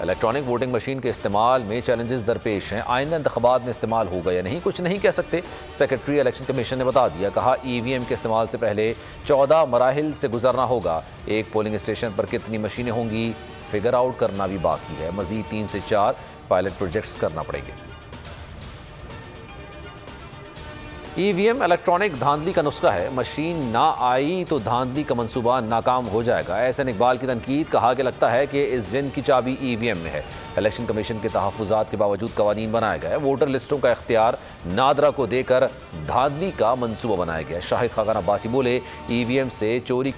Electronic voting machine के इस्तेमाल में चैलेंजेस दरपेश हैं। आइंदा इंतखाबात में इस्तेमाल होगा या नहीं कुछ नहीं कह सकते। सेक्रेटरी इलेक्शन कमीशन ने बता दिया। कहा EVM के इस्तेमाल से पहले 14 मराहिल से गुजरना होगा। एक पोलिंग स्टेशन पर कितनी मशीनें होंगी फिगर आउट करना भी बाकी है। मजीद 3 से 4 पायलट प्रोजेक्ट्स करना पड़ेंगे। EVM इलेक्ट्रॉनिक धांधली का नुस्खा है। मशीन ना आई तो धांधली का मंसूबा नाकाम हो जाएगा। एहसन इकबाल की तनकीद। कहा कि लगता है कि इस जिन की चाबी EVM में है। इलेक्शन कमीशन के तहफ़्फ़ुज़ात के बावजूद कवानीन बनाया गया है। वोटर लिस्टों का इख्तियार नादरा को देकर धांधली का मंसूबा बनाया गया। शाहिद खाकान अब्बासी बोले EVM से चोरी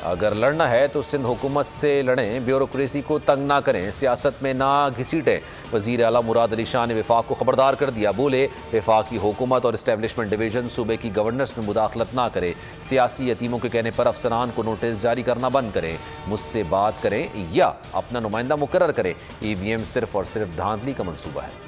अगर लड़ना है तो सिंध हुकूमत से लड़ें, ब्यूरोक्रेसी को तंग ना करें, सियासत में ना घसीटें। वज़ीर आला मुराद अली शाह ने वफाक को खबरदार कर दिया। बोले वफाकी हुकूमत और इस्टेब्लिशमेंट डिवीजन सूबे की गवर्नेंस में मुदाखलत ना करे। सियासी यतीमों के कहने पर अफसरान को नोटिस जारी करना बंद करें। मुझसे बात करें या अपना नुमाइंदा मुकर्रर करें। EVM सिर्फ और सिर्फ धांधली का मंसूबा है।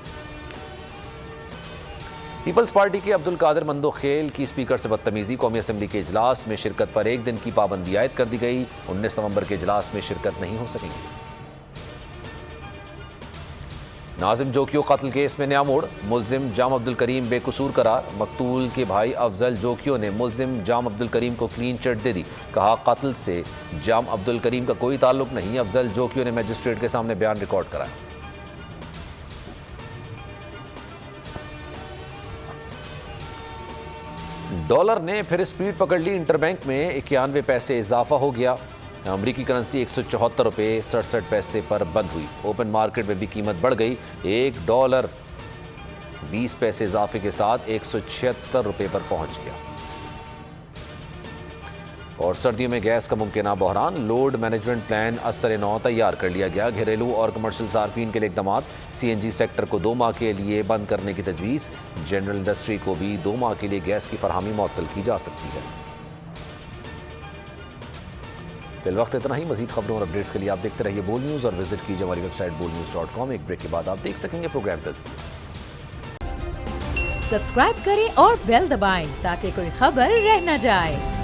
पीपल्स पार्टी के अब्दुल कादिर मंदोखेल की स्पीकर से बदतमीजी। कौमी असम्बली के इजलास में शिरकत पर 1 दिन की पाबंदी आयद कर दी गई। 19 नवंबर के इजलास में शिरकत नहीं हो सकेंगी। नाजिम जोकियो कत्ल केस में नया मोड़। मुलजिम जाम अब्दुल करीम बेकसूर करार। मकतूल के भाई अफजल जोकियो ने मुलजिम जाम अब्दुल करीम को क्लीन चिट दे दी। कहा कत्ल से जाम अब्दुल करीम का कोई ताल्लुक नहीं। अफजल जोकियो ने मजिस्ट्रेट के सामने बयान रिकॉर्ड कराया। डॉलर ने फिर स्पीड पकड़ ली। इंटरबैंक में 91 पैसे इजाफा हो गया। अमरीकी करेंसी 174 रुपये 67 पैसे पर बंद हुई। ओपन मार्केट में भी कीमत बढ़ गई। $1 20 पैसे इजाफे के साथ 176 रुपये पर पहुंच गया। और सर्दियों में गैस का मुमकिना बहरान। लोड मैनेजमेंट प्लान असर नौ तैयार कर लिया गया। घरेलू और कमर्शियल सार्फिन के लिए इकदाम। CNG सेक्टर को 2 माह के लिए बंद करने की तजवीज़। जनरल इंडस्ट्री को भी 2 माह के लिए गैस की फरहमी मुअत्तल की जा सकती है। फिल वक्त इतना ही। मजीद खबरों और अपडेट्स के लिए आप देखते रहिए बोल न्यूज़ और विजिट कीजिए हमारी वेबसाइट bolnews.com। एक ब्रेक के बाद आप देख सकेंगे प्रोग्राम तफसील। सब्सक्राइब करें और बेल दबाएं ताकि कोई खबर रह न जाए।